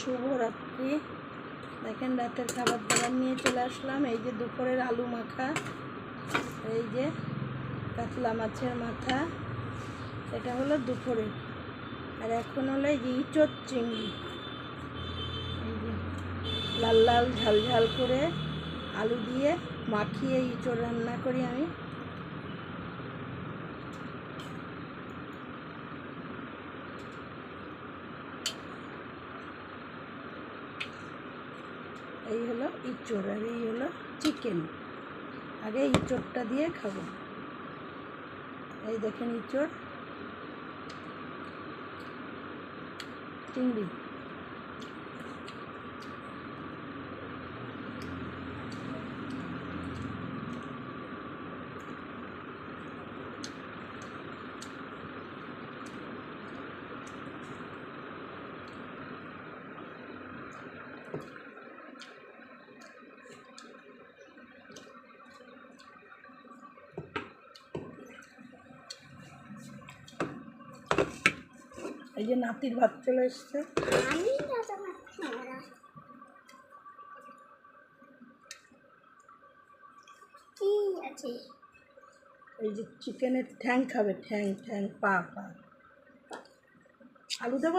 শুভরাত্রি। দেখেন রাতের খাবার দাবার নিয়ে চলে আসলাম। এই যে দুপুরের আলু মাখা, এই যে কাতলা মাছের মাথা, এটা হলো দুপুরে। আর এখন হলো এই যে ইঁচড় চিংড়ি, এই যে লাল লাল ঝাল ঝাল করে আলু দিয়ে মাখিয়ে ইঁচড় রান্না করি আমি। এই হলো ইঁচড় আর এই হলো চিকেন। আগে ইঁচড়টা দিয়ে খাবো। এই দেখেন ইঁচড় চিংড়ি। এই যে নাতির ভাত চলে এসছে। এই যে চিকেনের ঠ্যাং খাবে, ঠ্যাং ঠ্যাং পা পা। আলু দেব?